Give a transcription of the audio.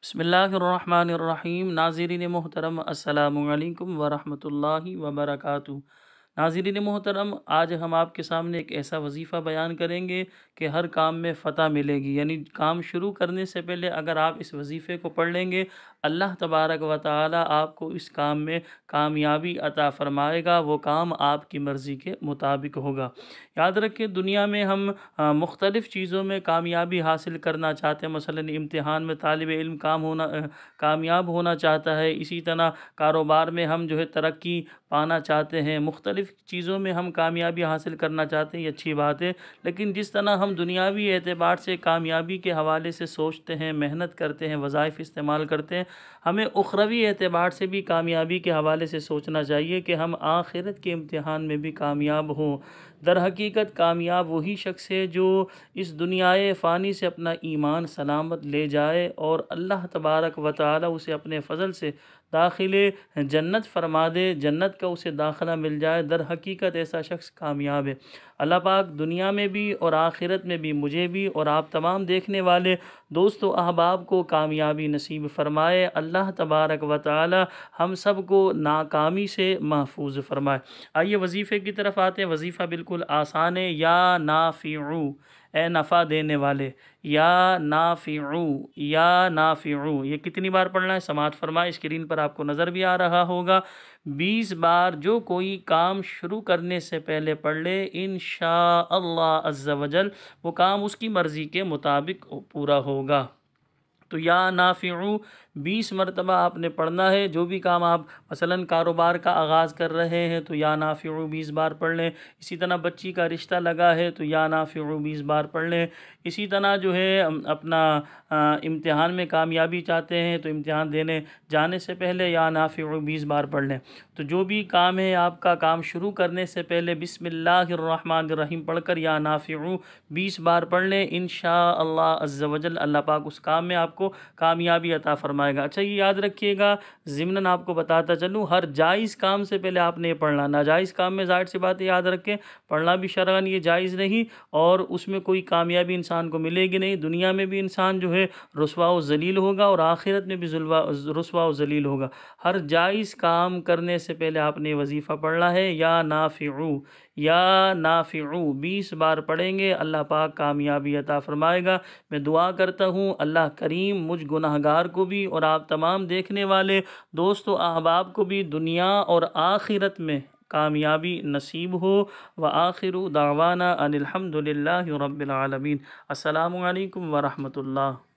بسم اللہ الرحمن الرحیم۔ ناظرین محترم، السلام علیکم ورحمۃ اللہ وبرکاتہ۔ ناظرین محترم، آج ہم آپ کے سامنے ایک ایسا وظیفہ بیان کریں گے کہ ہر کام میں فتح ملے گی۔ یعنی کام شروع کرنے سے پہلے اگر آپ اس وظیفے کو پڑھ لیں گے، اللہ تبارک و تعالی آپ کو اس کام میں کامیابی عطا فرمائے گا۔ وہ کام آپ کی مرضی کے مطابق ہوگا۔ یاد رکھیں، دنیا میں ہم مختلف چیزوں میں کامیابی حاصل کرنا چاہتے ہیں۔ مثلا امتحان میں طالب علم کامیاب ہونا چاہتا ہے، اسی طرح کاروبار میں ہم ترقی پانا چاہتے ہیں، مختلف چیزوں میں ہم کامیابی حاصل کرنا چاہتے ہیں، یہ اچھی بات ہے۔ لیکن جس طرح ہم دنیاوی اعتبار سے کامیابی کے حوالے سے سوچتے ہیں، محنت کرتے ہیں، وظائف استعمال کرتے ہیں، ہمیں اخروی اعتبار سے بھی کامیابی کے حوالے سے سوچنا چاہیے کہ ہم آخرت کے امتحان میں بھی کامیاب ہوں۔ در حقیقت کامیاب وہی شخص ہے جو اس دنیائے فانی سے اپنا ایمان سلامت لے جائے اور اللہ تبارک و تعالی اسے اپنے فضل سے داخل جنت فرما دے، جنت کا اسے داخلہ مل جائے۔ در حقیقت ایسا شخص کامیاب ہے۔ اللہ پاک دنیا میں بھی اور آخرت میں بھی مجھے بھی اور آپ تمام دیکھنے والے دوست و احباب کو کامیابی نصیب فرمائے۔ اللہ تبارک و تعالی ہم سب کو ناکامی سے محفوظ فرمائے۔ آئیے وظیفے کی طرف آتے ہیں۔ وظیفہ بالکل آسان ہے۔ یا نافعو، اے نفع دینے والے، یا نافعو، یا نافعو، یہ کتنی بار پڑھنا ہے؟ سماعت فرمائے، اسکرین پر آپ کو نظر بھی آ رہا ہوگا۔ 20 بار جو کوئی کام شروع کرنے سے پہلے پڑھ لے، انشاءاللہ عز و جل وہ کام اس کی مرضی کے مطابق پورا ہوگا۔ تو یا نافعو 20 مرتبہ آپ نے پڑھنا ہے۔ جو بھی کام آپ مثلا کاروبار کا آغاز کر رہے ہیں تو یا نافعو 20 بار پڑھ لیں۔ اسی طرح بچی کا رشتہ لگا ہے تو یا نافعو 20 بار پڑھ لیں۔ اسی طرح اپنا امتحان میں کامیابی چاہتے ہیں تو امتحان دینے جانے سے پہلے یا نافعو 20 بار پڑھ لیں۔ تو جو بھی کام ہے آپ کا، کام شروع کرنے سے پہلے بسم اللہ الرحمن الرحیم پڑھ کر یا نافعو 20 بار پڑھ لیں۔ انشاءاللہ عز و جل اللہ پاک اس کام میں آپ کو کامیابی عطا فرمائے گا۔ اچھا، یہ یاد رکھیے گا، ضمناً آپ کو بتاتا چلوں، ہر جائز کام سے پہلے آپ نے یہ پڑھنا۔ ناجائز کام میں ظاہر سی بات ہے، یاد رکھیں، پڑھنا بھی شرعاً یہ جائز نہیں اور اس میں کوئی کامیابی انسان کو ملے گی نہیں۔ دنیا میں بھی انسان رسوا و ذلیل ہوگا اور آخرت میں بھی رسوا و ذلیل ہوگا۔ ہر جائز کام کرنے سے پہلے آپ نے وظیفہ پڑھنا ہے، یا نافعو، یا نافعو 20 بار پڑھیں گے، اللہ پاک کامیابی عطا فرمائے گا۔ میں دعا کرتا ہوں اللہ کریم مجھ گناہگار کو بھی اور آپ تمام دیکھنے والے دوست و احباب کو بھی دنیا اور آخرت میں کامیابی نصیب ہو۔ وآخر دعوانا ان الحمد للہ رب العالمین۔ السلام علیکم ورحمۃ اللہ۔